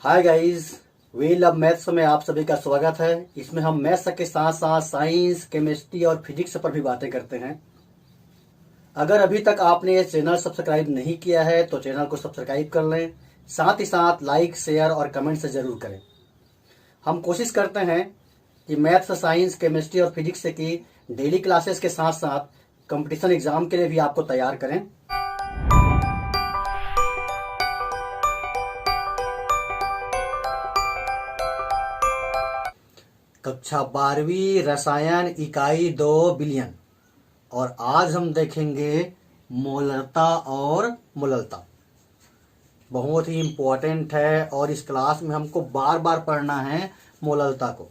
Hi guys, we love maths में आप सभी का स्वागत है। इसमें हम मैथ्स के साथ साथ साइंस, केमिस्ट्री और फिजिक्स पर भी बातें करते हैं। अगर अभी तक आपने ये चैनल सब्सक्राइब नहीं किया है तो चैनल को सब्सक्राइब कर लें, साथ ही साथ लाइक, शेयर और कमेंट से जरूर करें। हम कोशिश करते हैं कि मैथ्स, साइंस, केमिस्ट्री और फिजिक्स की डेली क्लासेस के साथ साथ कंपटीशन एग्जाम के लिए भी आपको तैयार करें। कक्षा 12वीं रसायन इकाई 2 बिलियन। और आज हम देखेंगे मोलरता और मोललता। बहुत ही इम्पोर्टेंट है और इस क्लास में हमको बार बार पढ़ना है मोललता को,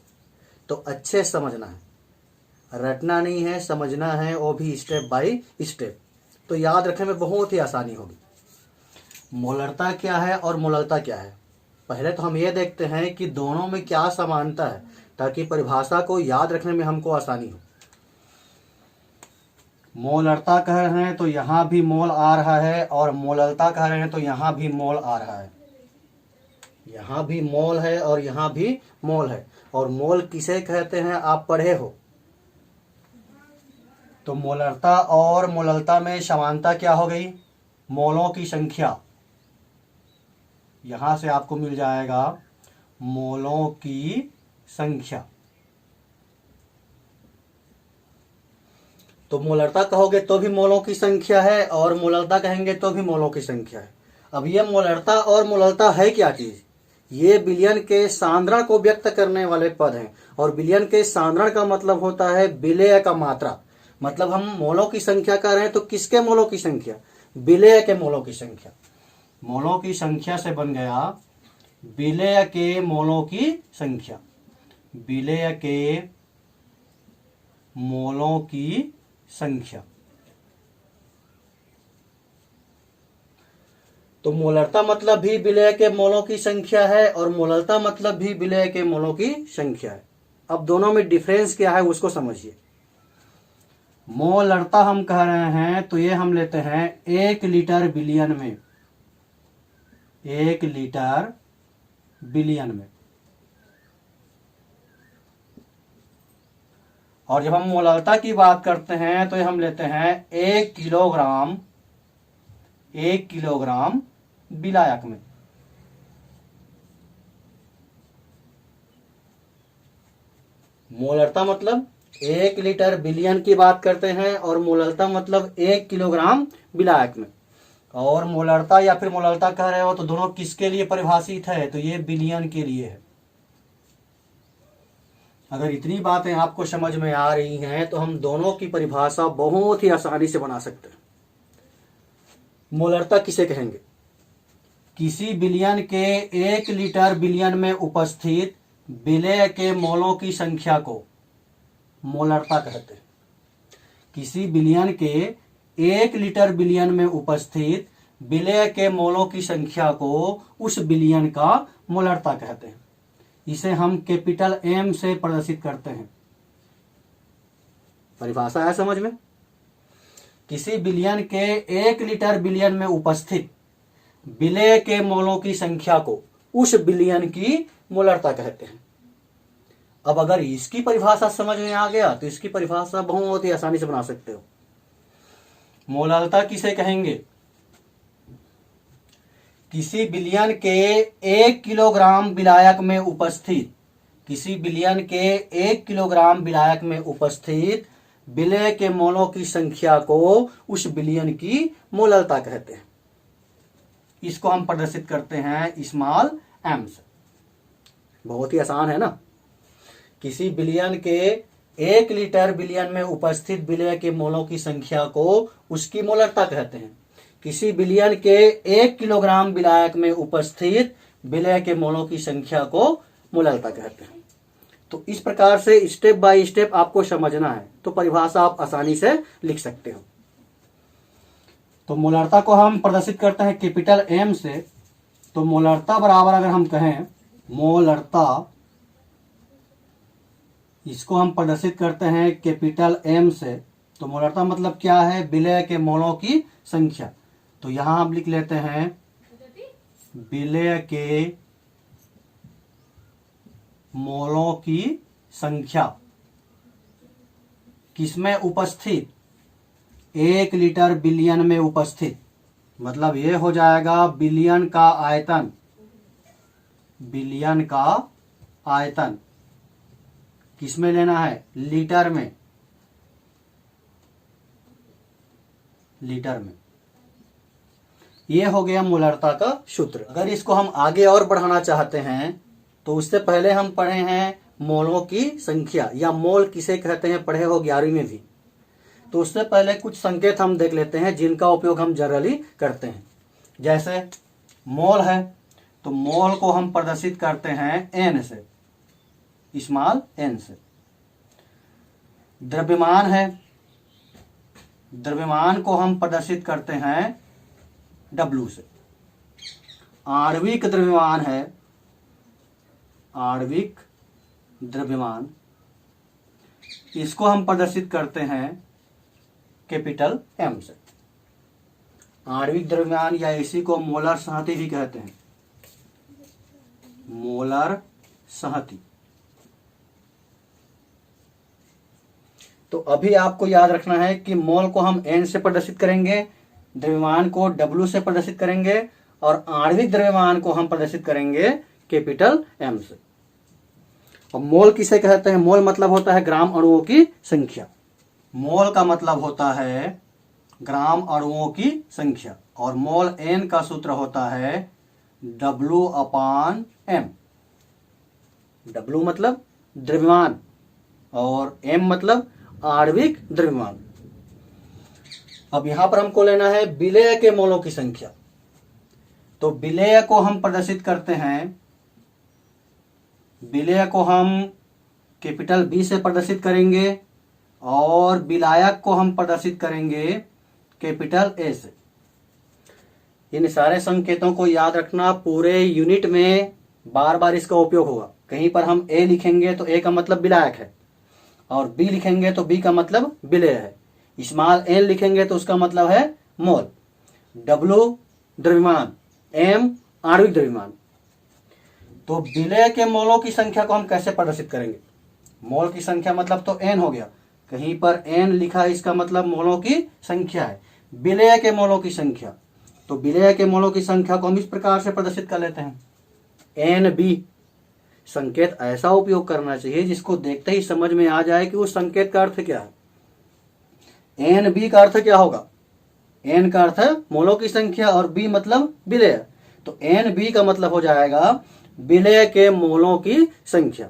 तो अच्छे से समझना है, रटना नहीं है, समझना है, वो भी स्टेप बाय स्टेप। तो याद रखने में बहुत ही आसानी होगी। मोलरता क्या है और मोललता क्या है। पहले तो हम ये देखते हैं कि दोनों में क्या समानता है, ताकि परिभाषा को याद रखने में हमको आसानी हो। मोलरता कह रहे हैं तो यहां भी मोल आ रहा है, और मोललता कह रहे हैं तो यहां भी मोल आ रहा है। यहां भी मोल है और यहां भी मोल है। और मोल किसे कहते हैं आप पढ़े हो। तो मोलरता और मोललता में समानता क्या हो गई, मोलों की संख्या। यहां से आपको मिल जाएगा मोलों की संख्या। तो मोलरता कहोगे तो भी मोलों की संख्या है, और मोललता कहेंगे तो भी मोलों की संख्या है। अब ये मोलरता और मोललता है क्या चीज। ये बिलियन के सांद्रण को व्यक्त करने वाले पद हैं। और बिलियन के सांद्रण का मतलब होता है विलेय का मात्रा। मतलब हम मोलों की संख्या कह रहे हैं तो किसके मोलों की संख्या, विलेय के मोलों की संख्या। मोलों की संख्या से बन गया विलेय के मोलों की संख्या। विलेय के मोलों की संख्या। तो मोलरता मतलब भी विलेय के मोलों की संख्या है, और मोललता मतलब भी विलेय के मोलों की संख्या है। अब दोनों में डिफरेंस क्या है उसको समझिए। मोलरता हम कह रहे हैं तो ये हम लेते हैं 1 लीटर बिलियन में। 1 लीटर बिलियन में। और जब हम मोललता की बात करते हैं तो हम लेते हैं 1 किलोग्राम। 1 किलोग्राम विलायक में। मोलरता मतलब 1 लीटर बिलियन की बात करते हैं, और मोललता मतलब 1 किलोग्राम विलायक में। और मोलरता या फिर मोललता कह रहे हो तो दोनों किसके लिए परिभाषित है, तो ये बिलियन के लिए है। अगर इतनी बातें आपको समझ में आ रही हैं तो हम दोनों की परिभाषा बहुत ही आसानी से बना सकते हैं। मोलरता किसे कहेंगे, किसी बिलियन के 1 लीटर बिलियन में उपस्थित विलेय के मोलों की संख्या को मोलरता कहते हैं। किसी बिलियन के 1 लीटर बिलियन में उपस्थित विलेय के मोलों की संख्या को उस बिलियन का मोलरता कहते हैं। इसे हम कैपिटल M से प्रदर्शित करते हैं। परिभाषा है समझ में। किसी बिलियन के 1 लीटर बिलियन में उपस्थित विलेय के मोलों की संख्या को उस बिलियन की मोलरता कहते हैं। अब अगर इसकी परिभाषा समझ में आ गया तो इसकी परिभाषा बहुत ही आसानी से बना सकते हो। मोललता किसे कहेंगे, किसी बिलियन के 1 किलोग्राम विलायक में उपस्थित, किसी बिलियन के 1 किलोग्राम विलायक में उपस्थित विलेय के मोलों की संख्या को उस बिलियन की मोललता कहते हैं। इसको हम प्रदर्शित करते हैं स्मॉल m से। बहुत ही आसान है ना। किसी बिलियन के 1 लीटर बिलियन में उपस्थित विलेय के मोलों की संख्या को उसकी मोलरता कहते हैं। किसी बिलियन के 1 किलोग्राम विलायक में उपस्थित विलेय के मोलों की संख्या को मोललता कहते हैं। तो इस प्रकार से स्टेप बाय स्टेप आपको समझना है, तो परिभाषा आप आसानी से लिख सकते हो। तो मोलरता को हम प्रदर्शित करते हैं कैपिटल M से। तो मोलरता बराबर अगर हम कहें मोलरता, इसको हम प्रदर्शित करते हैं कैपिटल M से। तो मोलरता मतलब क्या है, विलेय के मोलों की संख्या। तो यहां हम लिख लेते हैं विलेय के मोलों की संख्या किसमें उपस्थित, 1 लीटर बिलियन में उपस्थित, मतलब ये हो जाएगा बिलियन का आयतन, बिलियन का आयतन किसमें लेना है, लीटर में, लीटर में। ये हो गया मोलरता का सूत्र। अगर इसको हम आगे और बढ़ाना चाहते हैं तो उससे पहले हम पढ़े हैं मोलों की संख्या, या मोल किसे कहते हैं, पढ़े हो 11वीं में भी। तो उससे पहले कुछ संकेत हम देख लेते हैं जिनका उपयोग हम जनरली करते हैं। जैसे मोल है तो मोल को हम प्रदर्शित करते हैं एन से, स्मॉल एन से। द्रव्यमान है, द्रव्यमान को हम प्रदर्शित करते हैं डब्लू से। आणविक द्रव्यमान है, आणविक द्रव्यमान, इसको हम प्रदर्शित करते हैं कैपिटल एम से। आणविक द्रव्यमान या इसी को मोलर संहति भी कहते हैं, मोलर संहति। तो अभी आपको याद रखना है कि मोल को हम एन से प्रदर्शित करेंगे, द्रव्यमान को डब्ल्यू से प्रदर्शित करेंगे, और आणविक द्रव्यमान को हम प्रदर्शित करेंगे कैपिटल एम से। और मोल किसे कहते हैं, मोल मतलब होता है ग्राम अणुओं की संख्या। मोल का मतलब होता है ग्राम अणुओं की संख्या, और मोल एन का सूत्र होता है W/M। W मतलब द्रव्यमान और M मतलब आणविक द्रव्यमान। अब यहां पर हमको लेना है विलेय के मोलों की संख्या। तो विलेय को हम प्रदर्शित करते हैं, विलेय को हम कैपिटल बी से प्रदर्शित करेंगे, और विलायक को हम प्रदर्शित करेंगे कैपिटल ए से। इन सारे संकेतों को याद रखना, पूरे यूनिट में बार बार इसका उपयोग होगा। कहीं पर हम ए लिखेंगे तो ए का मतलब विलायक है, और बी लिखेंगे तो बी का मतलब विलेय है, स्मॉल एन लिखेंगे तो उसका मतलब है मोल, डब्ल्यू द्रव्यमान, एम आणविक द्रव्यमान। तो विलेय के मोलों की संख्या को हम कैसे प्रदर्शित करेंगे, मोल की संख्या मतलब तो एन हो गया, कहीं पर एन लिखा है इसका मतलब मोलों की संख्या है। विलेय के मोलों की संख्या, तो विलेय के मोलों की संख्या को हम इस प्रकार से प्रदर्शित कर लेते हैं, एन बी। संकेत ऐसा उपयोग करना चाहिए जिसको देखते ही समझ में आ जाए कि उस संकेत का अर्थ क्या है। एन बी का अर्थ क्या होगा, एन का अर्थ है मोलों की संख्या और बी मतलब विलेय, तो एन बी का मतलब हो जाएगा विलेय के मोलों की संख्या।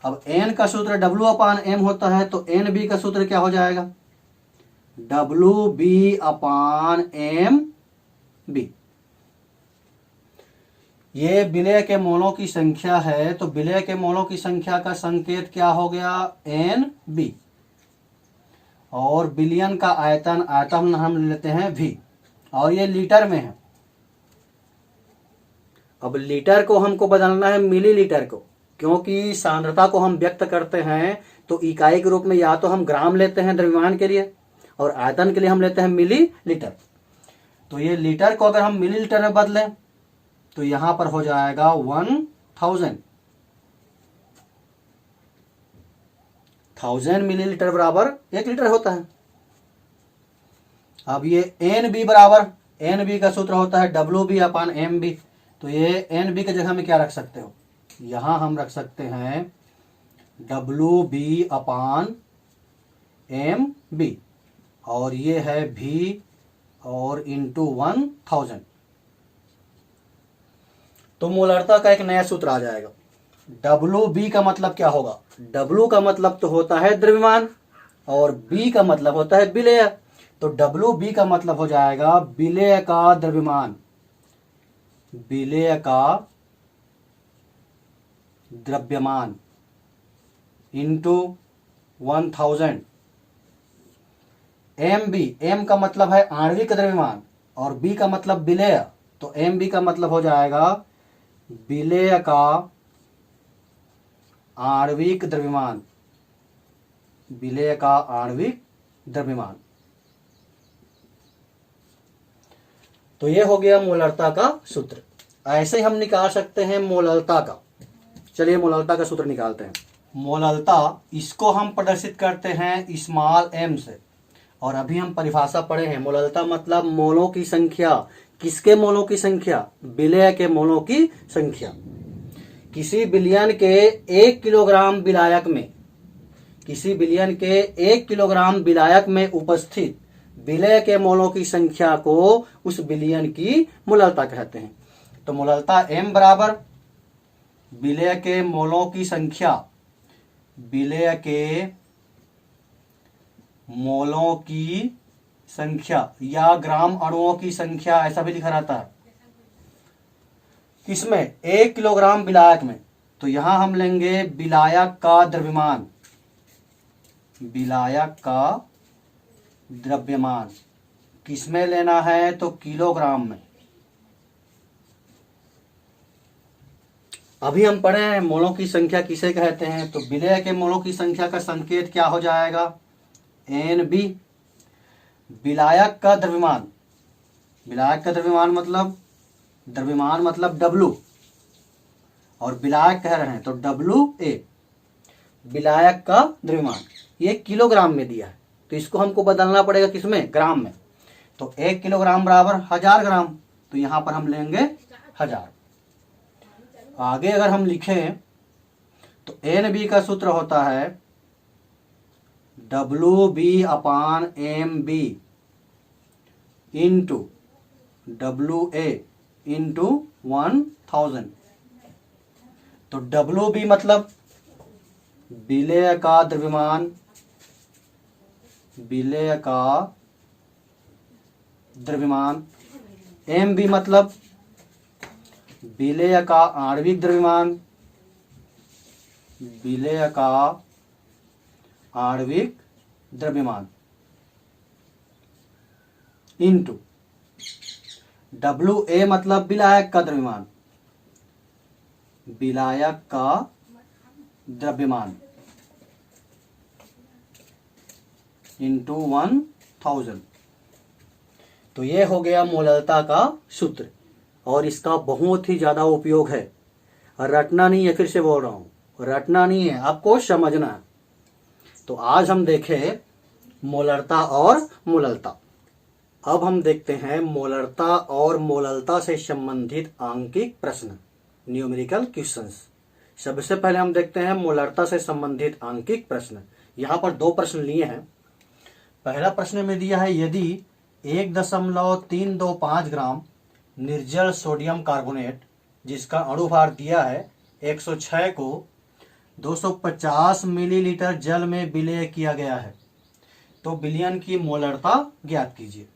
अब एन का सूत्र W/M होता है, तो एन बी का सूत्र क्या हो जाएगा, WB/MB। ये विलेय के मोलों की संख्या है, तो विलेय के मोलों की संख्या का संकेत क्या हो गया, NB। और बिलियन का आयतन, आयतन हम लेते हैं V, और ये लीटर में है। अब लीटर को हमको बदलना है मिलीलीटर को, क्योंकि सांद्रता को हम व्यक्त करते हैं तो इकाई के रूप में या तो हम ग्राम लेते हैं द्रव्यमान के लिए, और आयतन के लिए हम लेते हैं मिलीलीटर। तो ये लीटर को अगर हम मिलीलीटर में बदलें तो यहां पर हो जाएगा 1000। 1000 मिलीलीटर बराबर 1 लीटर होता है। अब ये NB बराबर, NB का सूत्र होता है WB/MB। तो ये NB की जगह में क्या रख सकते हो, यहां हम रख सकते हैं WB/MB, और ये है V और इंटू 1000। तो मोलरता का एक नया सूत्र आ जाएगा। WB का मतलब क्या होगा, W का मतलब तो होता है द्रव्यमान, और B का मतलब होता है विलेय। तो WB का मतलब हो जाएगा विलेय का द्रव्यमान, विलेय का द्रव्यमान इंटू 1000। MB, M का मतलब है आणविक द्रव्यमान और B का मतलब विलेय, तो MB का मतलब हो जाएगा विलेय का आणविक द्रव्यमान, विलेय का आणविक द्रव्यमान। तो ये हो गया मोलरता का सूत्र। ऐसे हम निकाल सकते हैं मोलरता का। चलिए मोललता का सूत्र निकालते हैं। मोललता इसको हम प्रदर्शित करते हैं स्मॉल m से, और अभी हम परिभाषा पढ़े हैं मोललता मतलब मोलों की संख्या। किसके मोलों की संख्या? विलेय के मोलों की संख्या। किसी विलयन के 1 किलोग्राम विलायक में, किसी विलयन के 1 किलोग्राम विलायक में उपस्थित विलेय के मोलों की संख्या को उस विलयन की मोललता कहते हैं। तो मोललता m बराबर विलेय के मोलों की संख्या, विलेय के मोलों की संख्या या ग्राम अणुओं की संख्या, ऐसा भी लिखा रहता है। किसमें? 1 किलोग्राम विलायक में। तो यहां हम लेंगे विलायक का द्रव्यमान, विलायक का द्रव्यमान किसमें लेना है? तो किलोग्राम में। अभी हम पढ़े हैं मोलों की संख्या किसे कहते हैं। तो विलेय के मोलों की संख्या का संकेत क्या हो जाएगा? NB। विलायक का द्रव्यमान, विलायक का द्रव्यमान मतलब W, और विलायक कह रहे हैं तो WA। विलायक का द्रव्यमान ये किलोग्राम में दिया है, तो इसको हमको बदलना पड़ेगा किसमें? ग्राम में। तो 1 किलोग्राम बराबर 1000 ग्राम, तो यहां पर हम लेंगे 1000। आगे अगर हम लिखें तो NB का सूत्र होता है WB/MB इंटू WA इंटू 1000। तो WB मतलब विलेय का द्रव्यमान, विलेय का द्रव्यमान। MB मतलब विलेय का आणविक द्रव्यमान, विलेय का आणविक द्रव्यमान इंटू WA मतलब विलायक का द्रव्यमान, विलायक का द्रव्यमान इंटू 1000। तो ये हो गया मोललता का सूत्र, और इसका बहुत ही ज्यादा उपयोग है। रटना नहीं है, फिर से बोल रहा हूं, रटना नहीं है, आपको समझना है। तो आज हम देखें मोलरता और मोललता। अब हम देखते हैं मोलरता और मोललता से संबंधित आंकिक प्रश्न, न्यूमेरिकल क्वेश्चंस। सबसे पहले हम देखते हैं मोलरता से संबंधित आंकिक प्रश्न। यहां पर 2 प्रश्न लिए हैं। पहला प्रश्न में दिया है यदि 1.325 ग्राम निर्जल सोडियम कार्बोनेट, जिसका अणुभार दिया है 106 को 250 मिलीलीटर जल में विलेय किया गया है, तो विलयन की मोलरता ज्ञात कीजिए।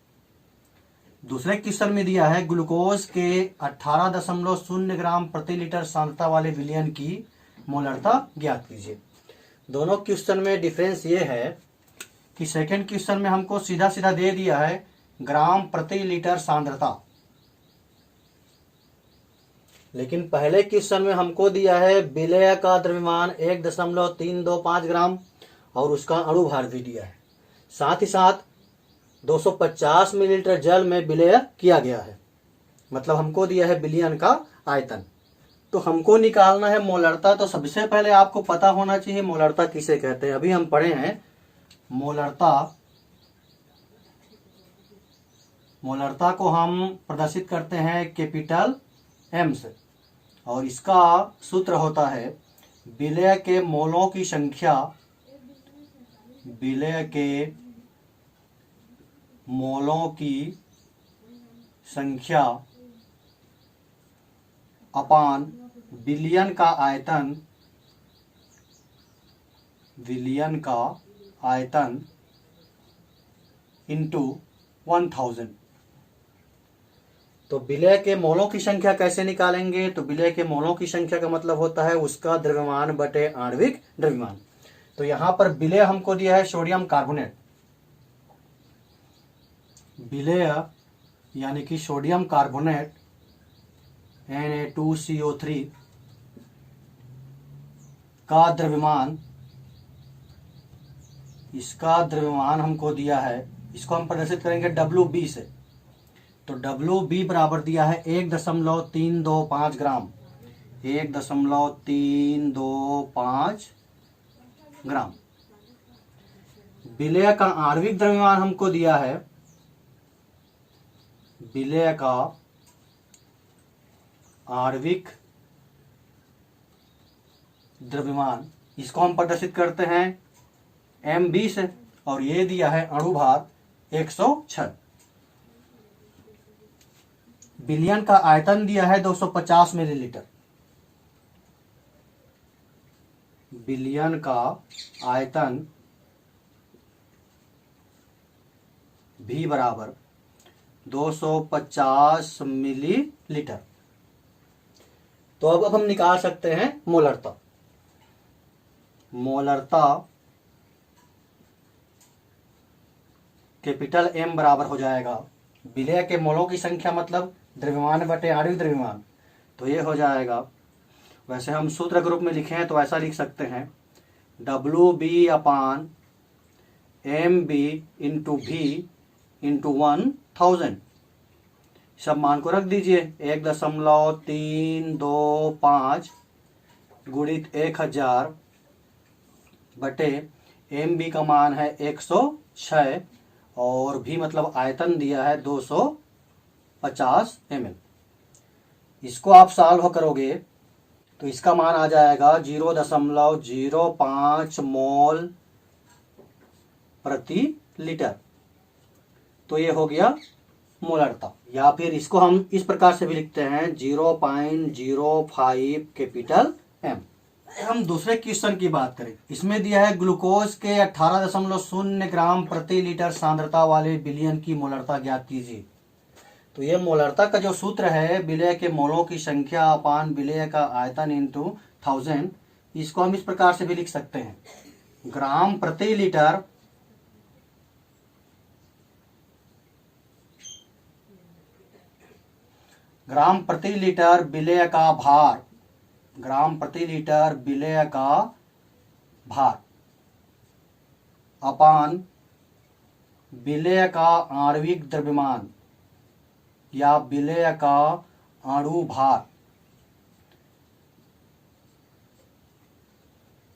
दूसरे क्वेश्चन में दिया है ग्लूकोज के 18.0 ग्राम प्रति लीटर सांद्रता वाले विलयन की मोलरता ज्ञात कीजिए। दोनों क्वेश्चन में डिफरेंस ये है कि सेकंड क्वेश्चन में हमको सीधा सीधा दे दिया है ग्राम प्रति लीटर सांद्रता, लेकिन पहले क्वेश्चन में हमको दिया है विलेय का द्रव्यमान 1.325 ग्राम और उसका अणुभार भी दिया है, साथ ही साथ 250 मिलीलीटर जल में विलेय किया गया है, मतलब हमको दिया है विलयन का आयतन। तो हमको निकालना है मोलरता। तो सबसे पहले आपको पता होना चाहिए मोलरता किसे कहते हैं। अभी हम पढ़े हैं मोलरता, मोलरता को हम प्रदर्शित करते हैं कैपिटल M से, और इसका सूत्र होता है विलेय के मोलों की संख्या, विलेय के मोलों की संख्या अपान विलयन का आयतन, विलयन का आयतन इंटू 1000। तो विलेय के मोलों की संख्या कैसे निकालेंगे? तो विलेय के मोलों की संख्या का मतलब होता है उसका द्रव्यमान बटे आणविक द्रव्यमान। तो यहां पर विलेय हमको दिया है सोडियम कार्बोनेट, विलेय यानी कि सोडियम कार्बोनेट Na2CO3 का द्रव्यमान, इसका द्रव्यमान हमको दिया है, इसको हम प्रदर्शित करेंगे WB से। तो WB बराबर दिया है 1.325 ग्राम 1.325 ग्राम। विलेय का आणविक द्रव्यमान हमको दिया है, विलेय का आणविक द्रव्यमान, इसको हम प्रदर्शित करते हैं M20 से, और ये दिया है अणुभार 106। विलयन का आयतन दिया है 250 मिलीलीटर। विलयन का आयतन भी बराबर 250 मिलीलीटर। तो अब हम निकाल सकते हैं मोलरता। मोलरता कैपिटल M बराबर हो जाएगा विलेय के मोलों की संख्या मतलब द्रव्यमान बटे आणविक द्रव्यमान, तो ये हो जाएगा, वैसे हम सूत्र के रूप में लिखे हैं तो ऐसा लिख सकते हैं WB/MB इंटू V इंटू 1000। सब मान को रख दीजिए, 1.325 गुणित 1000 बटे MB का मान है 106 और भी मतलब आयतन दिया है 250 ml। इसको आप सॉल्व करोगे तो इसका मान आ जाएगा 0.05 मोल प्रति लीटर। तो ये हो गया मोलरता, या फिर इसको हम इस प्रकार से भी लिखते हैं 0.05 कैपिटल M। हम दूसरे क्वेश्चन की बात करें, इसमें दिया है ग्लूकोज के 18.0 ग्राम प्रति लीटर सांद्रता वाले विलयन की मोलरता ज्ञात कीजिए। तो ये मोलरता का जो सूत्र है विलेय के मोलों की संख्या अपान विलेय का आयतन इंटू 1000, इसको हम इस प्रकार से भी लिख सकते हैं ग्राम प्रति लीटर विलेय का भार, ग्राम प्रति लीटर विलेय का भार अपान विलेय का आणविक द्रव्यमान या विलेय का अणु भार।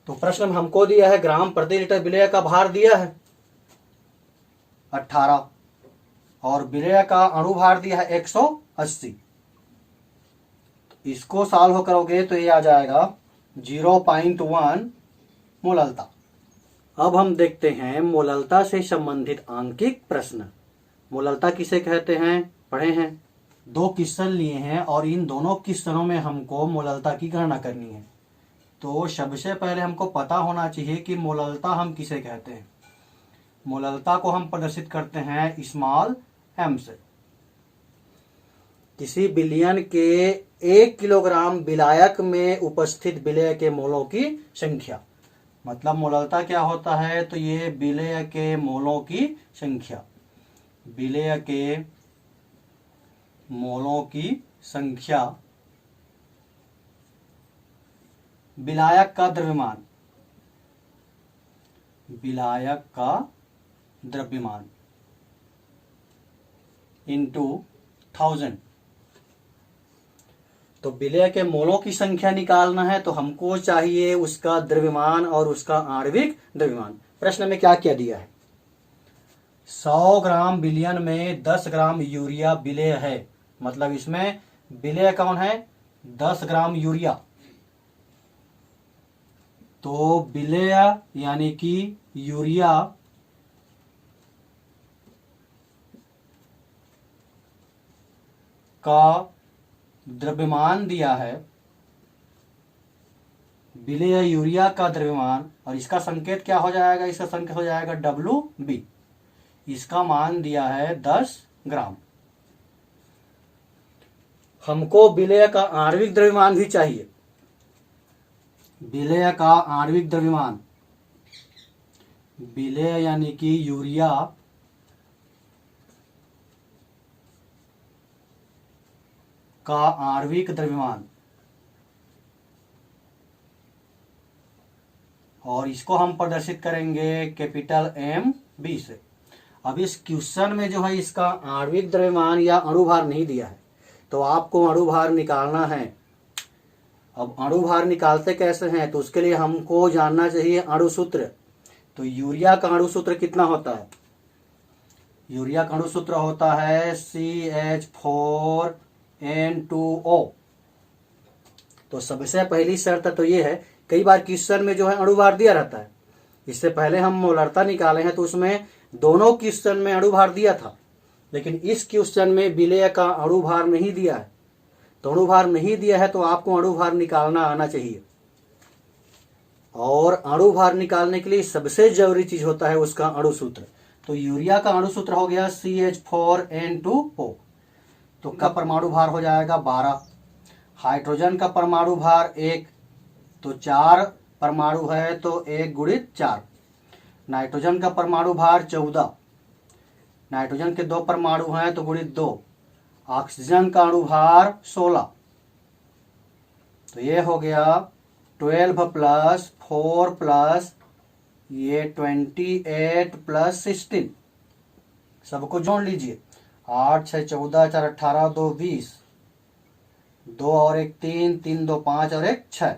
तो प्रश्न में हमको दिया है ग्राम प्रति लीटर विलेय का भार दिया है 18 और विलेय का अणु भार दिया है 180। इसको सॉल्व करोगे तो ये आ जाएगा 0.1 मोललता। अब हम देखते हैं मोललता से संबंधित आंकिक प्रश्न। मोललता किसे कहते हैं पढ़े हैं, 2 क्वेश्चन लिए हैं और इन दोनों क्वेश्चनों में हमको मोललता की गणना करनी है। तो सबसे पहले हमको पता होना चाहिए कि मोललता हम किसे कहते हैं। मोललता को हम प्रदर्शित करते हैं स्मॉल m से। किसी विलयन के 1 किलोग्राम विलायक में उपस्थित विलेय के मोलों की संख्या, मतलब मोललता क्या होता है, तो ये विलेय के मोलों की संख्या, विलेय के मोलों की संख्या, विलायक का द्रव्यमान, विलायक का द्रव्यमान इंटू 1000। तो विलेय के मोलों की संख्या निकालना है तो हमको चाहिए उसका द्रव्यमान और उसका आणविक द्रव्यमान। प्रश्न में क्या क्या दिया है, 100 ग्राम विलयन में 10 ग्राम यूरिया विलेय है, मतलब इसमें विलेय कौन है 10 ग्राम यूरिया। तो विलेय यानी कि यूरिया का द्रव्यमान दिया है, विलेय यूरिया का द्रव्यमान, और इसका संकेत क्या हो जाएगा, इसका संकेत हो जाएगा WB। इसका मान दिया है 10 ग्राम। हमको विलेय का आणविक द्रव्यमान भी चाहिए, विलेय का आणविक द्रव्यमान, विलेय यानी कि यूरिया का आणविक द्रव्यमान, और इसको हम प्रदर्शित करेंगे कैपिटल MB से। अब इस क्वेश्चन में जो है इसका आणविक द्रव्यमान या अणुभार नहीं दिया है, तो आपको अणुभार निकालना है। अब अणु भार निकालते कैसे हैं, तो उसके लिए हमको जानना चाहिए अणु सूत्र। तो यूरिया का अणु सूत्र कितना होता है? यूरिया का अणु सूत्र होता है CH4N2O। तो सबसे पहली शर्त तो ये है, कई बार क्वेश्चन में जो है अणु भार दिया रहता है, इससे पहले हम मोलरता निकाले हैं तो उसमें दोनों क्वेश्चन में अणु भार दिया था, लेकिन इस क्वेश्चन में विलेय का अणु भार नहीं दिया है। तो अणु भार नहीं दिया है तो आपको अणु भार निकालना आना चाहिए, और अणु भार निकालने के लिए सबसे जरूरी चीज होता है उसका अणु सूत्र। तो यूरिया का अणु सूत्र हो गया CH4N2O। तो का परमाणु भार हो जाएगा 12। हाइड्रोजन का परमाणु भार 1, तो 4 परमाणु है तो 1 गुणित 4। नाइट्रोजन का परमाणु भार 14, नाइट्रोजन के 2 परमाणु हैं तो गुणित 2। ऑक्सीजन का अणु भार 16, तो ये हो गया 12 प्लस 4 प्लस ये 28 प्लस 16। सबको जोड़ लीजिए, 8 6 14 4 18 2 20, 2 और 1 3, 3 2 5 और 1 6।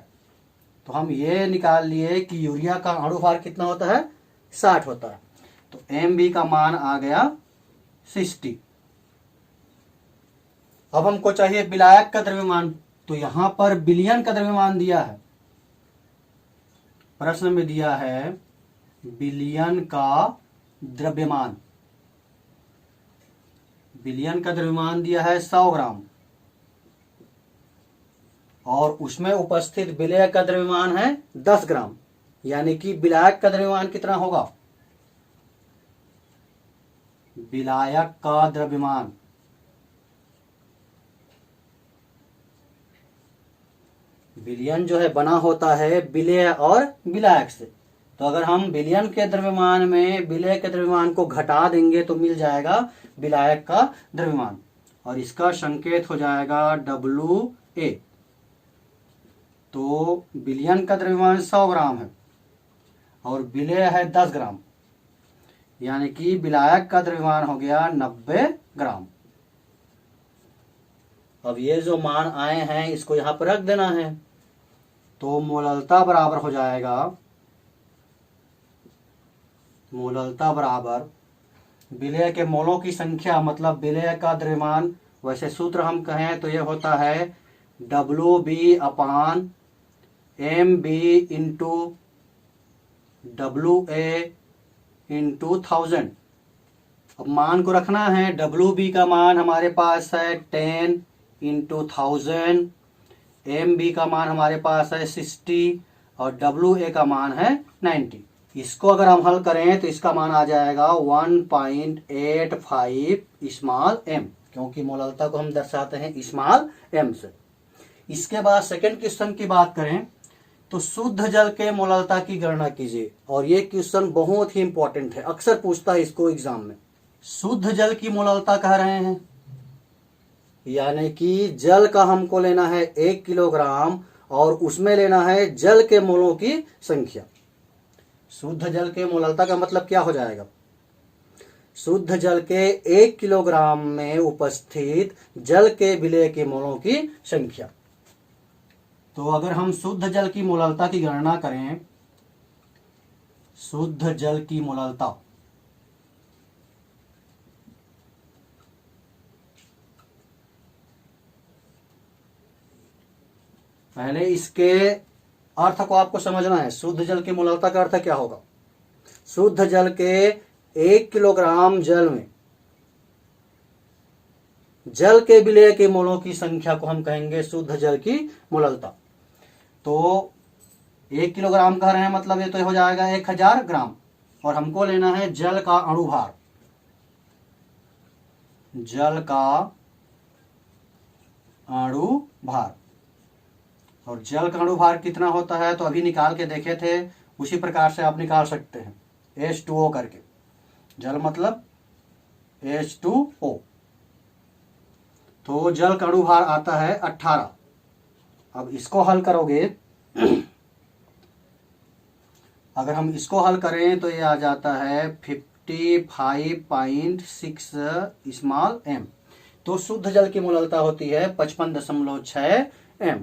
तो हम ये निकाल लिए कि यूरिया का अणु भार कितना होता है, 60 होता है। तो Mb का मान आ गया 60। अब हमको चाहिए विलायक का द्रव्यमान। तो यहां पर बिलियन का द्रव्यमान दिया है, प्रश्न में दिया है बिलियन का द्रव्यमान। बिलियन का द्रव्यमान दिया है 100 ग्राम, और उसमें उपस्थित विलेय का द्रव्यमान है 10 ग्राम, यानी कि विलायक का द्रव्यमान कितना होगा? विलायक का द्रव्यमान विलियन जो है बना होता है विलेय और विलायक से। तो अगर हम विलियन के द्रव्यमान में विलेय के द्रव्यमान को घटा देंगे तो मिल जाएगा विलायक का द्रव्यमान, और इसका संकेत हो जाएगा WA। तो विलियन का द्रव्यमान 100 ग्राम है और विलेय है 10 ग्राम, यानी कि विलायक का द्रव्यमान हो गया 90 ग्राम। अब ये जो मान आए हैं इसको यहां पर रख देना है। तो मोललता बराबर हो जाएगा, मोललता बराबर विलेय के मोलों की संख्या, मतलब विलेय का द्रव्यमान। वैसे सूत्र हम कहें तो ये होता है WB अपान MB इंटू WA इंटू 1000। अब मान को रखना है, WB का मान हमारे पास है 10 इंटू 1000, MB का मान हमारे पास है 60 और WA का मान है 90। इसको अगर हम हल करें तो इसका मान आ जाएगा 1.85 स्मॉल m, क्योंकि मोललता को हम दर्शाते हैं स्मॉल m से। इसके बाद सेकंड क्वेश्चन की बात करें तो शुद्ध जल के मोललता की गणना कीजिए, और ये क्वेश्चन बहुत ही इंपॉर्टेंट है, अक्सर पूछता है इसको एग्जाम में। शुद्ध जल की मोललता कह रहे हैं, यानी कि जल का हमको लेना है 1 किलोग्राम और उसमें लेना है जल के मोलों की संख्या। शुद्ध जल के मोललता का मतलब क्या हो जाएगा? शुद्ध जल के 1 किलोग्राम में उपस्थित जल के विलेय के मोलों की संख्या। तो अगर हम शुद्ध जल की मोललता की गणना करें, शुद्ध जल की मोललता, पहले इसके अर्थ को आपको समझना है। शुद्ध जल की मोललता का अर्थ क्या होगा? शुद्ध जल के 1 किलोग्राम जल में जल के विलेय के मोलों की संख्या को हम कहेंगे शुद्ध जल की मोललता। तो 1 किलोग्राम कह रहे हैं, मतलब ये तो हो जाएगा 1000 ग्राम, और हमको लेना है जल का अणुभार। जल का अणुभार, और जल का अणुभार कितना होता है तो अभी निकाल के देखे थे, उसी प्रकार से आप निकाल सकते हैं H2O करके। जल मतलब H2O। तो जल का अणुभार आता है 18। अब इसको हल करोगे अगर हम इसको हल करें तो ये आ जाता है 55.6 स्मॉल m। तो शुद्ध जल की मोललता होती है 55.6 m।